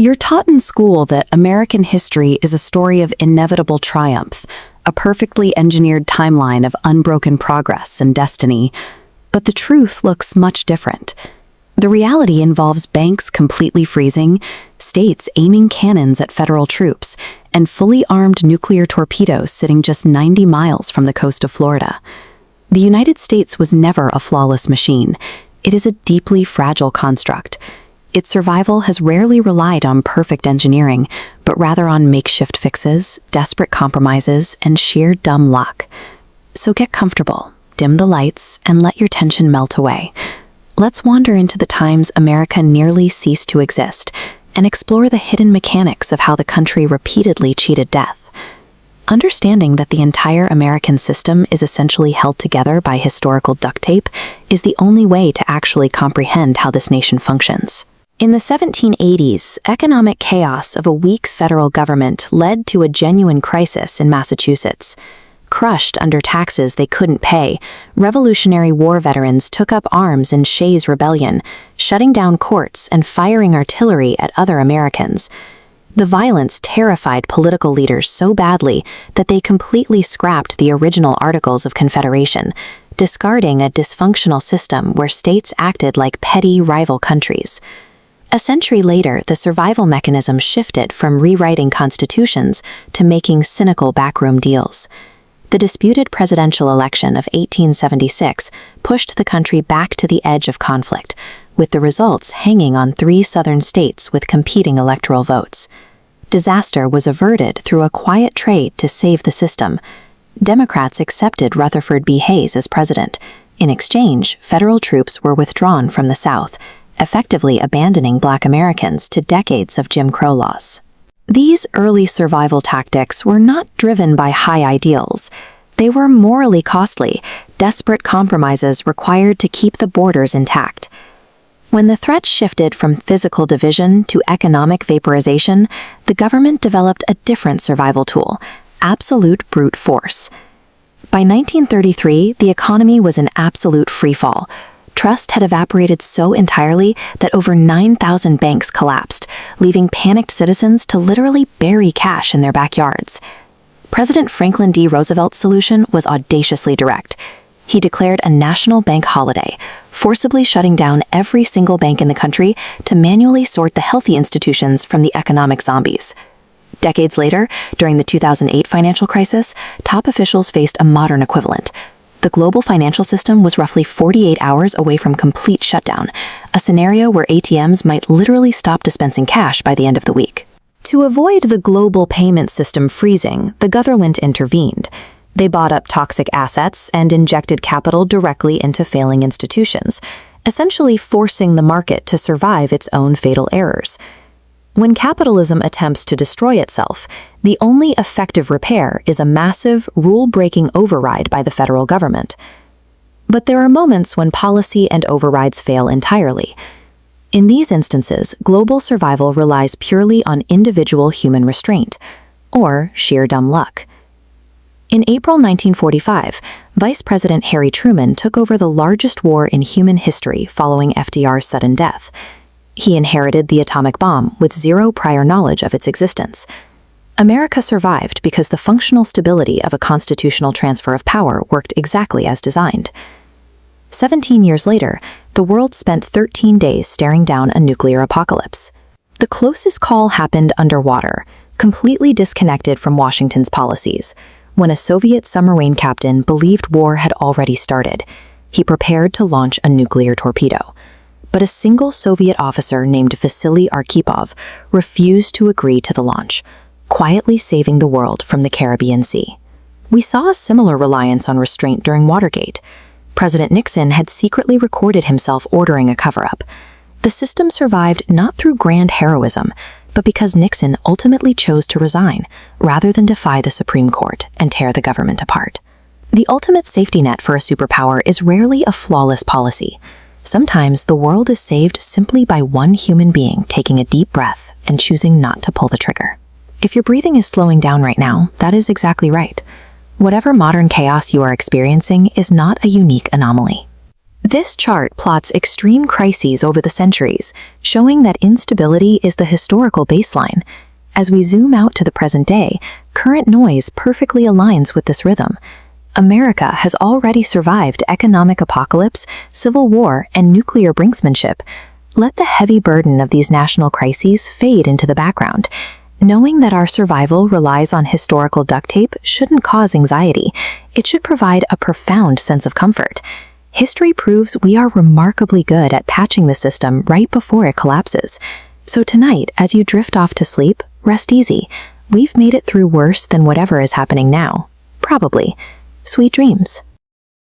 You're taught in school that American history is a story of inevitable triumph, a perfectly engineered timeline of unbroken progress and destiny. But the truth looks much different. The reality involves banks completely freezing, states aiming cannons at federal troops, and fully armed nuclear torpedoes sitting just 90 miles from the coast of Florida. The United States was never a flawless machine. It is a deeply fragile construct. Its survival has rarely relied on perfect engineering, but rather on makeshift fixes, desperate compromises, and sheer dumb luck. So get comfortable, dim the lights, and let your tension melt away. Let's wander into the times America nearly ceased to exist and explore the hidden mechanics of how the country repeatedly cheated death. Understanding that the entire American system is essentially held together by historical duct tape is the only way to actually comprehend how this nation functions. In the 1780s, economic chaos of a weak federal government led to a genuine crisis in Massachusetts. Crushed under taxes they couldn't pay, Revolutionary War veterans took up arms in Shays' Rebellion, shutting down courts and firing artillery at other Americans. The violence terrified political leaders so badly that they completely scrapped the original Articles of Confederation, discarding a dysfunctional system where states acted like petty rival countries. A century later, the survival mechanism shifted from rewriting constitutions to making cynical backroom deals. The disputed presidential election of 1876 pushed the country back to the edge of conflict, with the results hanging on 3 southern states with competing electoral votes. Disaster was averted through a quiet trade to save the system. Democrats accepted Rutherford B. Hayes as president. In exchange, federal troops were withdrawn from the South, effectively abandoning Black Americans to decades of Jim Crow laws. These early survival tactics were not driven by high ideals. They were morally costly, desperate compromises required to keep the borders intact. When the threat shifted from physical division to economic vaporization, the government developed a different survival tool: absolute brute force. By 1933, the economy was in absolute freefall. Trust had evaporated so entirely that over 9,000 banks collapsed, leaving panicked citizens to literally bury cash in their backyards. President Franklin D. Roosevelt's solution was audaciously direct. He declared a national bank holiday, forcibly shutting down every single bank in the country to manually sort the healthy institutions from the economic zombies. Decades later, during the 2008 financial crisis, top officials faced a modern equivalent. The global financial system was roughly 48 hours away from complete shutdown, a scenario where ATMs might literally stop dispensing cash by the end of the week. To avoid the global payment system freezing, the government intervened. They bought up toxic assets and injected capital directly into failing institutions, essentially forcing the market to survive its own fatal errors. When capitalism attempts to destroy itself, the only effective repair is a massive, rule-breaking override by the federal government. But there are moments when policy and overrides fail entirely. In these instances, global survival relies purely on individual human restraint, or sheer dumb luck. In April 1945, Vice President Harry Truman took over the largest war in human history following FDR's sudden death. He inherited the atomic bomb with zero prior knowledge of its existence. America survived because the functional stability of a constitutional transfer of power worked exactly as designed. 17 years later, the world spent 13 days staring down a nuclear apocalypse. The closest call happened underwater, completely disconnected from Washington's policies, when a Soviet submarine captain believed war had already started. He prepared to launch a nuclear torpedo. But a single Soviet officer named Vasily Arkhipov refused to agree to the launch, quietly saving the world from the Caribbean Sea. We saw a similar reliance on restraint during Watergate. President Nixon had secretly recorded himself ordering a cover-up. The system survived not through grand heroism, but because Nixon ultimately chose to resign, rather than defy the Supreme Court and tear the government apart. The ultimate safety net for a superpower is rarely a flawless policy. Sometimes the world is saved simply by one human being taking a deep breath and choosing not to pull the trigger. If your breathing is slowing down right now, that is exactly right. Whatever modern chaos you are experiencing is not a unique anomaly. This chart plots extreme crises over the centuries, showing that instability is the historical baseline. As we zoom out to the present day, current noise perfectly aligns with this rhythm. America has already survived economic apocalypse, civil war, and nuclear brinksmanship. Let the heavy burden of these national crises fade into the background. Knowing that our survival relies on historical duct tape shouldn't cause anxiety. It should provide a profound sense of comfort. History proves we are remarkably good at patching the system right before it collapses. So tonight, as you drift off to sleep, rest easy. We've made it through worse than whatever is happening now. Probably. Sweet dreams.